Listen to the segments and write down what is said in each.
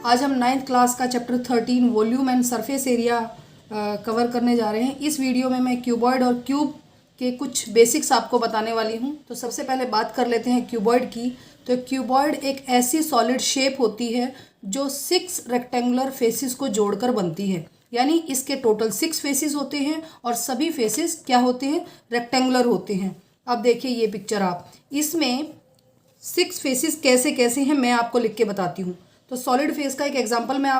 आज हम 9th class का chapter 13 volume and surface area cover करने जा रहे हैं। इस वीडियो में मैं क्यूबॉइड और क्यूब के कुछ बेसिक्स आपको बताने वाली हूं। तो सबसे पहले बात कर लेते हैं क्यूबॉइड की। तो क्यूबॉइड एक ऐसी सॉलिड शेप होती है जो 6 रेक्टेंगुलर फेसेस को जोड़कर बनती है, यानी इसके टोटल 6 फेसेस होते हैं और सभी फेसेस क्या होते हैं, रेक्टेंगुलर होते हैं। अब देखिए ये पिक्चर, आप इसमें 6 फेसेस कैसे कैसे हैं मैं आपको लिख के बताती हूँ। तो सॉलिड फेस का एक एग्जांपल मैं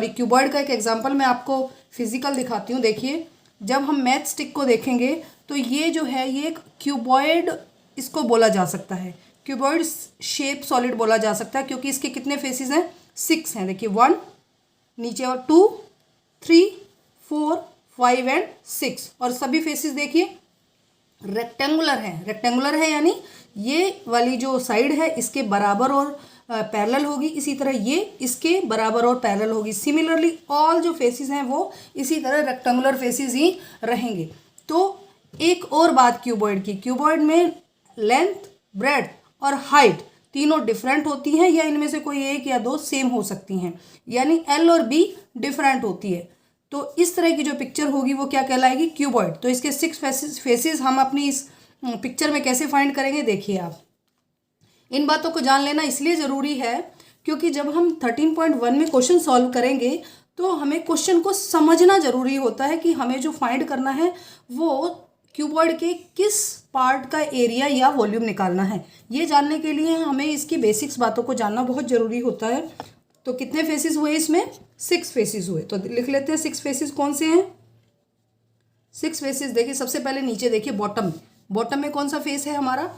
क्यूबॉइड का एक एग्जांपल मैं आपको फिजिकल दिखाती हूँ। देखिए, जब हम मैथ स्टिक को देखेंगे तो ये जो है ये एक क्यूबॉइड इसको बोला जा सकता है, क्यूबॉइड शेप सॉलिड बोला जा सकता है, क्योंकि इसके कितने फेसेस हैं, 6 हैं। देखिए 1 नीचे और 2 3 4 5 एंड 6, और सभी फेसेस देखिए रेक्टेंगुलर है। रेक्टेंगुलर है यानी ये वाली जो साइड है इसके बराबर और पैरेलल होगी, इसी तरह ये इसके बराबर और पैरेलल होगी। सिमिलरली ऑल जो फेसेस हैं वो इसी तरह रेक्टेंगुलर फेसेस ही रहेंगे। तो एक और बात क्यूबॉइड की, क्यूबॉइड में लेंथ, ब्रेड्थ और हाइट तीनों डिफरेंट होती हैं, या इनमें से कोई एक या दो सेम हो सकती हैं, यानी एल और बी डिफरेंट होती है। तो इस तरह की जो पिक्चर होगी वो क्या कहलाएगी, क्यूबॉइड। तो इसके 6 फेसेस हम अपनी इस पिक्चर में कैसे फाइंड करेंगे, देखिए आप। इन बातों को जान लेना इसलिए ज़रूरी है क्योंकि जब हम 13.1 में क्वेश्चन सॉल्व करेंगे तो हमें क्वेश्चन को समझना ज़रूरी होता है कि हमें जो फाइंड करना है वो क्यूबॉइड के किस पार्ट का एरिया या वॉल्यूम निकालना है। ये जानने के लिए हमें इसकी बेसिक्स बातों को जानना बहुत ज़रूरी होता है। तो कितने फेसेस हुए इसमें, 6 फेसेस हुए। तो लिख लेते हैं 6 फेसेस कौन से हैं। 6 फेसेस देखिए, सबसे पहले नीचे देखिए बॉटम में कौन सा फेस है हमारा,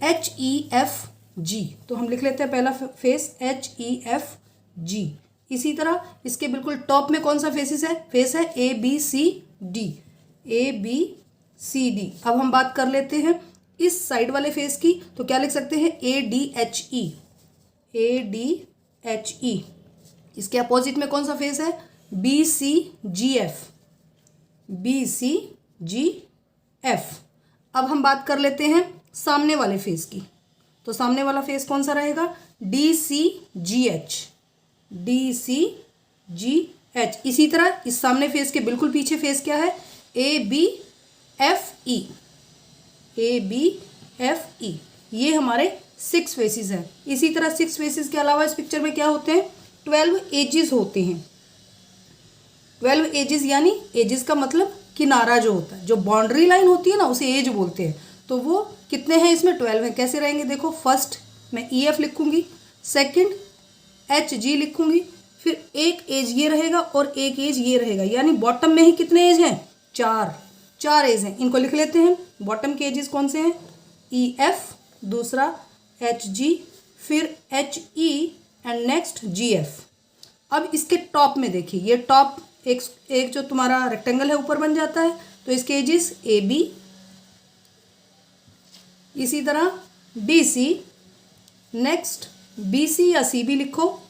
HEFG। तो हम लिख लेते हैं पहला फेस HEFG। इसी तरह इसके बिल्कुल टॉप में कौन सा फेस है ABCD। ABCD। अब हम बात कर लेते हैं इस साइड वाले फेस की, तो क्या लिख सकते हैं ADHE। ADHE। इसके अपोजिट में कौन सा फेस है BCGF। BCGF। अब हम बात कर लेते हैं सामने वाले फेस की, तो सामने वाला फेस कौन सा रहेगा DCGH। DCGH। इसी तरह इस सामने फेस के बिल्कुल पीछे फेस क्या है ABFE। ABFE। ये हमारे 6 फेसेस हैं। इसी तरह 6 फेसेस के अलावा इस पिक्चर में क्या होते हैं, 12 एजेस होते हैं। 12 एजेस यानी एजेस का मतलब किनारा जो होता है, जो बाउंड्री लाइन होती है ना उसे एज बोलते हैं। तो वो कितने हैं इसमें, 12 हैं। कैसे रहेंगे, देखो फर्स्ट मैं EF लिखूंगी, सेकंड HG लिखूंगी, फिर एक एज ये रहेगा और एक एज ये रहेगा, यानी बॉटम में ही कितने एज हैं, 4 एज हैं। इनको लिख लेते हैं। बॉटम के एजेस कौन से हैं EF, दूसरा HG, फिर HE एंड नेक्स्ट GF। अब इसके टॉप में देखिए, ये टॉप एक जो तुम्हारा रेक्टेंगल है ऊपर बन जाता है, तो इसके एजेस AB, इसी तरह BC, नेक्स्ट BC या CB लिखो,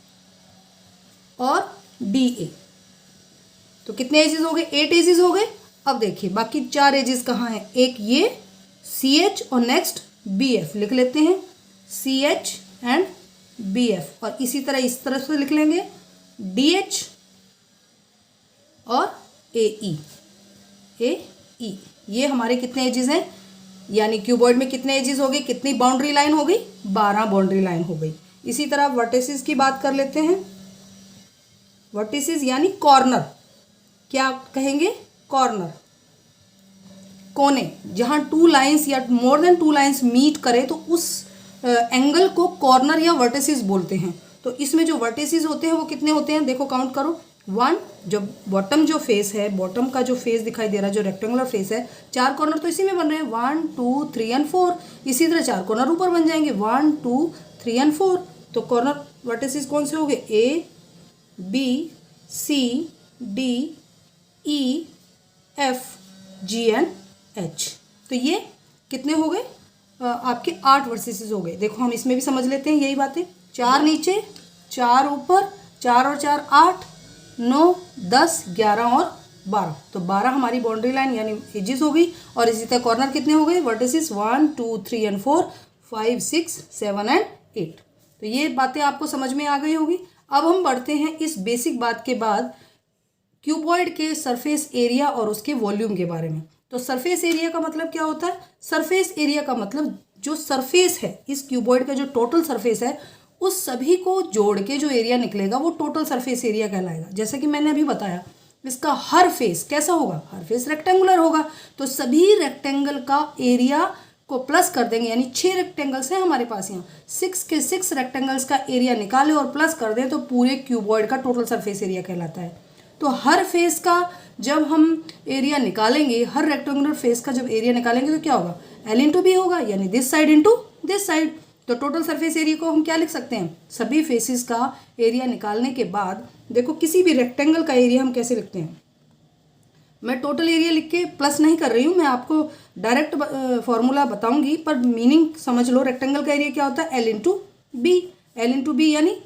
और DA। तो कितने एजेस हो गए, 8 एजेस हो गए। अब देखिए बाकी 4 एजेस कहाँ हैं, एक ये CH और नेक्स्ट BF लिख लेते हैं, CH एंड BF। और इसी तरह इस तरफ से लिख लेंगे DH और AE। ये हमारे कितने एजेस हैं, यानी क्यूबॉइड में कितने एजेस हो गए, कितनी बाउंड्री लाइन हो गई, 12 बाउंड्री लाइन हो गई। इसी तरह वर्टिसेस की बात कर लेते हैं। वर्टिसेस यानी कॉर्नर, क्या कहेंगे, कॉर्नर, कोने, जहां 2 लाइंस या मोर देन 2 लाइंस मीट करे तो उस एंगल को कॉर्नर या वर्टिसेस बोलते हैं। तो इसमें जो वर्टिसेस होते हैं वो कितने होते हैं, देखो काउंट करो। 1, जो बॉटम जो फेस है, बॉटम का जो फेस दिखाई दे रहा है, जो रेक्टेंगुलर फेस है, 4 कॉर्नर तो इसी में बन रहे हैं, 1 2 3 एंड 4। इसी तरह 4 कॉर्नर ऊपर बन जाएंगे, 1 2 3 एंड 4। तो कॉर्नर वर्टिसेस कौन से हो गए, ABCDEFGNH। तो ये कितने हो गए, आपके 8 वर्टिसेस हो गए। देखो हम इसमें भी समझ लेते हैं यही बातें, 4 नीचे 4 ऊपर, 4 और 4 8, 9 10 11 और 12। तो 12 हमारी बाउंड्री लाइन यानी एजेस हो गई। और इसी तरह कॉर्नर कितने हो गए, वर्टिसेस 1 2 3 एंड 4 5 6 7 एंड 8। तो ये बातें आपको समझ में आ गई होगी। अब हम बढ़ते हैं इस बेसिक बात के बाद क्यूबॉइड के सरफेस एरिया और उसके वॉल्यूम के बारे में। तो सरफेस एरिया का मतलब क्या होता है? सरफेस एरिया का मतलब जो सरफेस है, इस क्यूबॉइड का जो टोटल सरफेस है, उस सभी को जोड़ के जो एरिया निकलेगा वो टोटल सरफेस एरिया कहलाएगा। जैसे कि मैंने अभी बताया, इसका हर फेस कैसा होगा? हर फेस रेक्टेंगुलर होगा। तो सभी रेक्टेंगल का एरिया को प्लस कर देंगे, यानी 6 रेक्टेंगल्स हैं हमारे पास यहाँ, 6 के 6 रेक्टेंगल्स का एरिया निकालें और प्लस कर दें तो पूरे क्यूबॉइड का टोटल सरफेस एरिया कहलाता है। तो हर फेस का जब हम एरिया निकालेंगे, हर रेक्टेंगुलर फेस का जब एरिया निकालेंगे तो क्या होगा? L इंटू बी होगा, यानी this side into this side. तो टोटल सरफेस एरिया को हम क्या लिख सकते हैं? सभी फेसेस का एरिया निकालने के बाद देखो, किसी भी रेक्टेंगल का एरिया हम कैसे लिखते हैं? मैं टोटल एरिया लिख के प्लस नहीं कर रही हूँ, मैं आपको डायरेक्ट फॉर्मूला बताऊंगी, पर मीनिंग समझ लो। रेक्टेंगल का एरिया क्या होता है? L into B. L into B यानी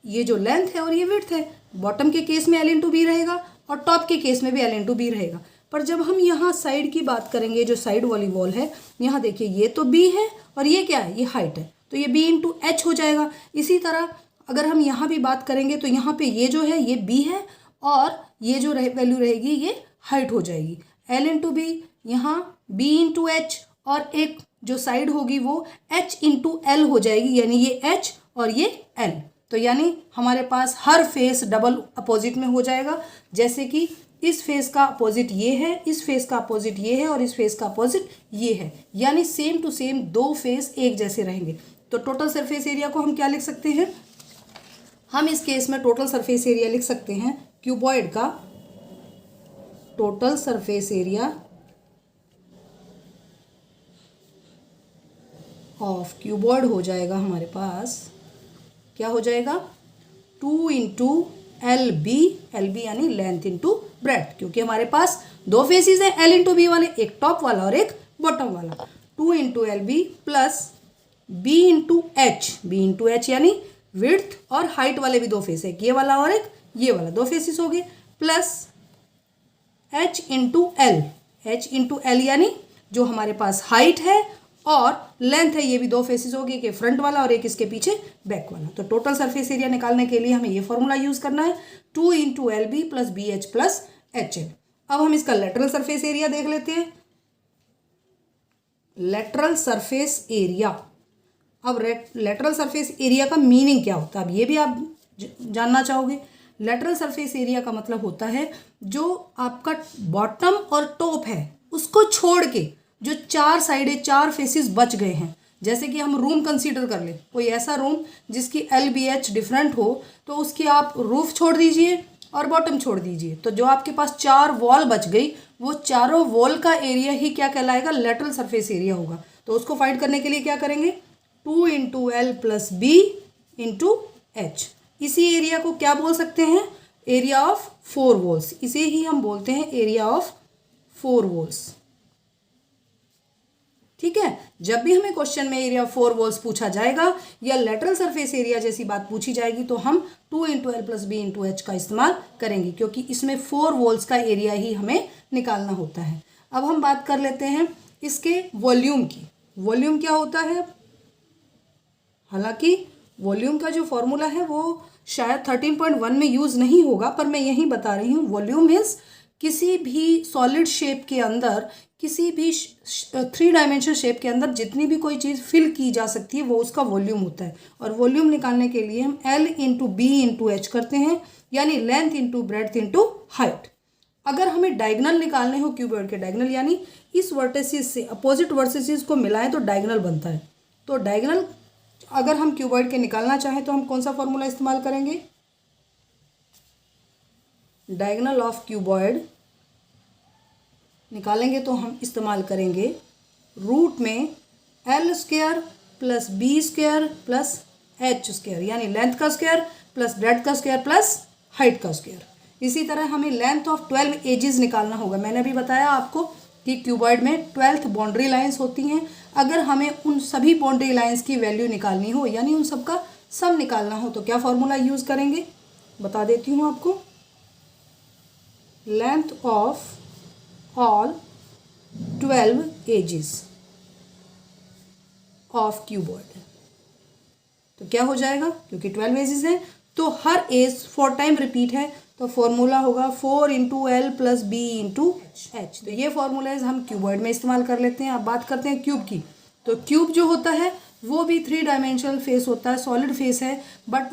ये जो लेंथ है और ये विड्थ है। बॉटम के केस में L इंटू बी रहेगा और टॉप के केस में भी L इंटू बी रहेगा। पर जब हम यहाँ साइड की बात करेंगे, जो साइड वाली वॉल है, यहाँ देखिए ये तो B है और ये क्या है? ये हाइट है, तो ये B इंटू एच हो जाएगा। इसी तरह अगर हम यहाँ भी बात करेंगे तो यहाँ पे ये जो है ये B है और ये जो वैल्यू रहेगी ये हाइट हो जाएगी। L इंटू बी, यहाँ B इंटू एच, और एक जो साइड होगी वो H इंटू एल हो जाएगी, यानी ये H और ये L। तो यानी हमारे पास हर फेस डबल अपोजिट में हो जाएगा। जैसे कि इस फेस का अपोजिट ये है, इस फेस का अपोजिट ये है और इस फेस का अपोजिट ये है, यानी सेम टू सेम दो फेस एक जैसे रहेंगे। तो टोटल सरफेस एरिया को हम क्या लिख सकते हैं? हम इस केस में टोटल सरफेस एरिया लिख सकते हैं, क्यूबॉइड का total surface area of cuboid हो जाएगा हमारे पास, क्या हो जाएगा? 2 इंटू एल बी यानी लेंथ इंटू ब्रेड्थ, क्योंकि हमारे पास दो फेसिस हैं L इंटू बी वाले, एक टॉप वाला और एक बॉटम वाला। 2 into L B plus B into H यानी विड्थ और हाइट वाले भी दो फेस है, ये वाला और एक ये वाला, दो फेसिस हो गए, प्लस H इंटू एल यानी जो हमारे पास हाइट है और लेंथ है, ये भी दो फेसिस होगी, एक फ्रंट वाला और एक इसके पीछे बैक वाला। तो टोटल सरफेस एरिया निकालने के लिए हमें ये फॉर्मूला यूज करना है, 2 into L B plus B H plus H L. अब हम इसका लेटरल सरफेस एरिया देख लेते हैं। लेटरल सरफेस एरिया, अब लेटरल सरफेस एरिया का मीनिंग क्या होता है, अब ये भी आप जानना चाहोगे। लेटरल सरफेस एरिया का मतलब होता है जो आपका बॉटम और टॉप है उसको छोड़ के जो चार साइडें, चार फेसेस बच गए हैं। जैसे कि हम रूम कंसीडर कर ले, कोई ऐसा रूम जिसकी LBH डिफरेंट हो, तो उसकी आप रूफ छोड़ दीजिए और बॉटम छोड़ दीजिए, तो जो आपके पास चार वॉल बच गई, वो चारों वॉल का एरिया ही क्या कहलाएगा? लेटरल सरफेस एरिया होगा। तो उसको फाइंड करने के लिए क्या करेंगे? 2 into L plus B into H. इसी एरिया को क्या बोल सकते हैं? Area of 4 walls. इसे ही हम बोलते हैं एरिया ऑफ 4 वॉल्स। ठीक है, जब भी हमें क्वेश्चन में एरिया 4 वॉल्स पूछा जाएगा या लेटरल सरफेस एरिया जैसी बात पूछी जाएगी तो हम 2 into L plus B into H का इस्तेमाल करेंगे, क्योंकि इसमें 4 वॉल्स का एरिया ही हमें निकालना होता है। अब हम बात कर लेते हैं इसके वॉल्यूम की। वॉल्यूम क्या होता है? हालांकि वॉल्यूम का जो फॉर्मूला है वो शायद 13.1 में यूज़ नहीं होगा, पर मैं यही बता रही हूँ। वॉल्यूम इज किसी भी सॉलिड शेप के अंदर, किसी भी 3 डायमेंशन शेप के अंदर जितनी भी कोई चीज़ फिल की जा सकती है वो उसका वॉल्यूम होता है। और वॉल्यूम निकालने के लिए हम L into B into H करते हैं, यानी length into breadth into height. अगर हमें डायगनल निकालने हो क्यूबॉइड के डायगनल, यानी इस वर्टिसेस से अपोजिट वर्टिसेस को मिलाएं तो डायगनल बनता है। तो डायगनल अगर हम क्यूबॉइड के निकालना चाहें तो हम कौन सा फॉर्मूला इस्तेमाल करेंगे? डायगनल ऑफ क्यूबॉइड निकालेंगे तो हम इस्तेमाल करेंगे रूट में L² plus B² plus H², यानी लेंथ का स्क्वायर प्लस ब्रेड्थ का स्क्वायर प्लस हाइट का स्क्वायर। इसी तरह हमें लेंथ ऑफ 12 एजेस निकालना होगा। मैंने अभी बताया आपको कि क्यूबॉइड में 12 बाउंड्री लाइंस होती हैं। अगर हमें उन सभी बाउंड्री लाइंस की वैल्यू निकालनी हो, यानी उन सबका सम निकालना हो, तो क्या फॉर्मूला यूज़ करेंगे बता देती हूँ आपको। Length of all 12 edges of cuboid, तो क्या हो जाएगा? क्योंकि 12 एजेस हैं तो हर एज 4 टाइम रिपीट है, तो फॉर्मूला होगा 4 into L plus B into H. तो ये फॉर्मूलाज हम क्यूबॉइड में इस्तेमाल कर लेते हैं। अब बात करते हैं क्यूब की। तो क्यूब जो होता है वो भी 3 डायमेंशनल फेस होता है, सॉलिड फेस है, बट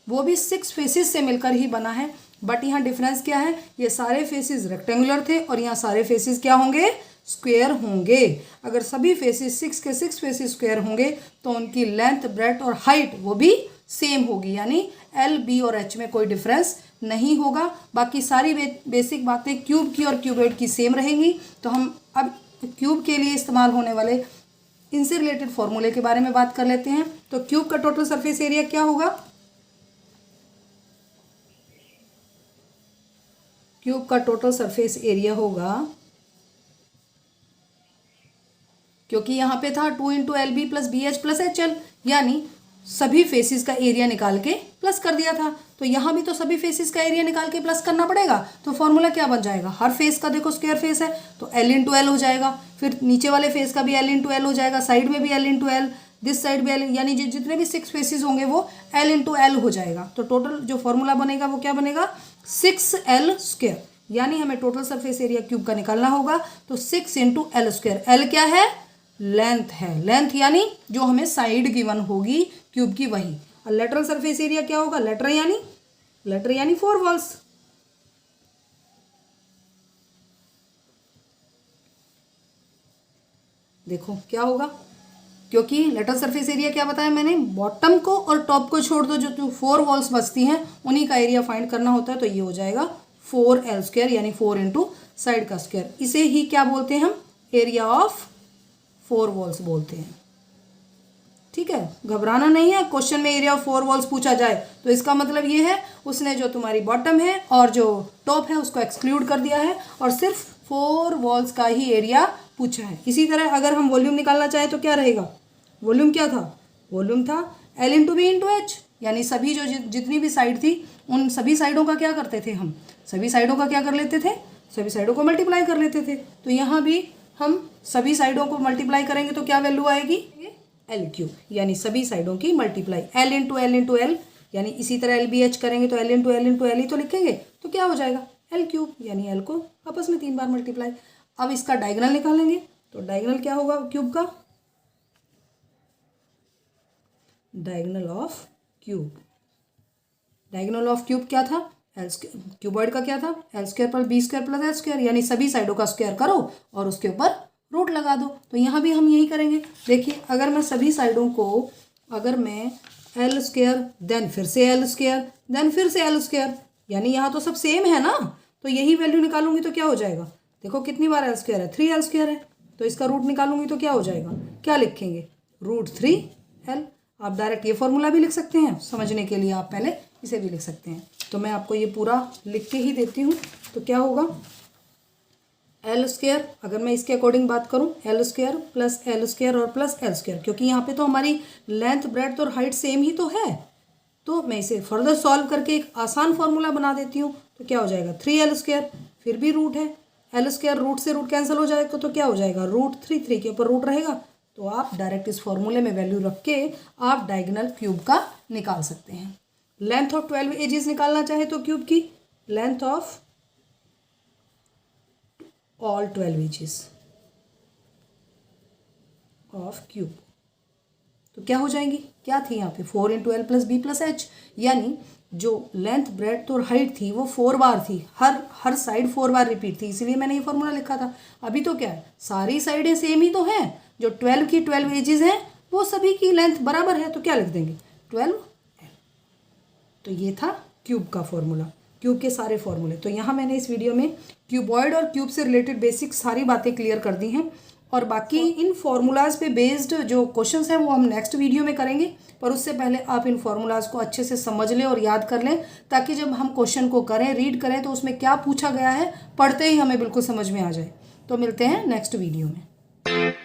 वो भी 6 फेसेस से मिलकर ही बना है। बट यहाँ डिफरेंस क्या है, ये सारे फेसेस रेक्टेंगुलर थे और यहाँ सारे फेसेस क्या होंगे, स्क्वायर होंगे। अगर सभी फेसेस 6 के 6 फेसेस स्क्वायर होंगे तो उनकी लेंथ, ब्रेड्थ और हाइट वो भी सेम होगी, यानी एल, बी और एच में कोई डिफरेंस नहीं होगा। बाकी सारी बेसिक बातें क्यूब की और क्यूबॉइड की सेम रहेंगी। तो हम अब क्यूब के लिए इस्तेमाल होने वाले इनसे रिलेटेड फॉर्मूले के बारे में बात कर लेते हैं। तो क्यूब का टोटल सरफेस एरिया क्या होगा, क्यूब का टोटल सरफेस एरिया होगा, क्योंकि यहाँ पे था 2 into L B plus B H plus H L, यानी सभी फेसिस का एरिया निकाल के प्लस कर दिया था। तो यहाँ भी तो सभी फेसिस का एरिया निकाल के प्लस करना पड़ेगा। तो फॉर्मूला क्या बन जाएगा, हर फेस का देखो स्क्वायर फेस है तो एल इंटू एल हो जाएगा, फिर नीचे वाले फेस का भी एल इंटू एल हो जाएगा, साइड में भी L into L, this side भी एल, यानी जितने भी 6 फेसिस होंगे वो एल इंटू एल हो जाएगा। तो टोटल जो फॉर्मूला बनेगा वो क्या बनेगा, 6L स्क्वायर, यानी हमें टोटल सरफेस एरिया क्यूब का निकालना होगा। तो 6 इंटू एल स्क्वायर, एल क्या है, लेंथ है, लेंथ यानी जो हमें साइड गिवन होगी क्यूब की वही। और लेटरल सरफेस एरिया क्या होगा, लेटर यानी 4 वॉल्स। देखो क्या होगा, क्योंकि लेटरल सरफेस एरिया क्या बताया मैंने, बॉटम को और टॉप को छोड़ दो, जो 4 वॉल्स बचती हैं उन्हीं का एरिया फाइंड करना होता है। तो ये हो जाएगा 4L स्क्वायर, यानी 4 इंटू साइड का स्क्वायर। इसे ही क्या बोलते हैं हम, एरिया ऑफ 4 वॉल्स बोलते हैं। ठीक है, घबराना नहीं है, क्वेश्चन में एरिया ऑफ 4 वॉल्स पूछा जाए तो इसका मतलब ये है उसने जो तुम्हारी बॉटम है और जो टॉप है उसको एक्सक्लूड कर दिया है और सिर्फ 4 वॉल्स का ही एरिया पूछा है। इसी तरह अगर हम वॉल्यूम निकालना चाहें तो क्या रहेगा, वॉल्यूम क्या था, वॉल्यूम था L into B into H, यानी सभी जो जितनी भी साइड थी उन सभी साइडों का क्या करते थे हम, सभी साइडों का क्या कर लेते थे, सभी साइडों को मल्टीप्लाई कर लेते थे। तो यहाँ भी हम सभी साइडों को मल्टीप्लाई करेंगे तो क्या वैल्यू आएगी, एल क्यूब, यानी सभी साइडों की मल्टीप्लाई, एल इंटू एल, यानी इसी तरह एल बी एच करेंगे तो एल इंटू एल ही तो लिखेंगे, तो क्या हो जाएगा एल क्यूब, यानी एल को आपस में 3 बार मल्टीप्लाई। अब इसका डायगोनल निकालेंगे तो डायगोनल क्या होगा क्यूब का, diagonal of cube, diagonal of cube क्या था, एल स्क्वायर, क्यूबॉइड का क्या था, L square plus B square plus L square, यानी सभी साइडों का स्क्वायर करो और उसके ऊपर रूट लगा दो। तो यहाँ भी हम यही करेंगे। देखिए अगर मैं सभी साइडों को, अगर मैं एल स्क्वायर देन फिर से एल स्क्वायर देन फिर से एल स्क्वायर, यानी यहाँ तो सब सेम है ना, तो यही वैल्यू निकालूंगी तो क्या हो जाएगा, देखो कितनी बार एल स्क्वायर है, 3L स्क्वायर है, तो इसका रूट निकालूंगी तो क्या हो जाएगा, क्या लिखेंगे, √3L। आप डायरेक्ट ये फॉर्मूला भी लिख सकते हैं, समझने के लिए आप पहले इसे भी लिख सकते हैं। तो मैं आपको ये पूरा लिख के ही देती हूँ। तो क्या होगा, एल स्क्वायर, अगर मैं इसके अकॉर्डिंग बात करूँ, L square plus L square और प्लस एल स्क्वायर, क्योंकि यहाँ पे तो हमारी लेंथ, ब्रेड्थ और हाइट सेम ही तो है, तो मैं इसे फर्दर सॉल्व करके एक आसान फार्मूला बना देती हूँ। तो क्या हो जाएगा, 3L स्क्वायर, फिर भी रूट है, एल स्क्वायर रूट से रूट कैंसिल हो जाएगा तो क्या हो जाएगा, √3 के ऊपर रूट रहेगा। तो आप डायरेक्ट इस फॉर्मूले में वैल्यू रख के आप डायगोनल क्यूब का निकाल सकते हैं। लेंथ ऑफ 12 एजेस निकालना चाहे तो क्यूब की, length of all 12 edges of cube, तो क्या हो जाएंगी, क्या थी यहाँ पे 4 into L plus B plus H, यानी जो लेंथ, ब्रेड्थ और हाइट थी वो 4 बार थी, हर साइड 4 बार रिपीट थी, इसीलिए मैंने ये फॉर्मूला लिखा था। अभी तो क्या है, सारी साइडें सेम ही तो हैं, जो 12 की 12 एजेस हैं वो सभी की लेंथ बराबर है, तो क्या लिख देंगे 12L। तो ये था क्यूब का फॉर्मूला, क्यूब के सारे फॉर्मूले। तो यहाँ मैंने इस वीडियो में क्यूबॉइड और क्यूब से रिलेटेड बेसिक सारी बातें क्लियर कर दी हैं, और बाकी इन फार्मूलाज पे बेस्ड जो क्वेश्चंस हैं वो हम नेक्स्ट वीडियो में करेंगे। पर उससे पहले आप इन फार्मूलाज को अच्छे से समझ लें और याद कर लें, ताकि जब हम क्वेश्चन को करें, रीड करें, तो उसमें क्या पूछा गया है पढ़ते ही हमें बिल्कुल समझ में आ जाए। तो मिलते हैं नेक्स्ट वीडियो में।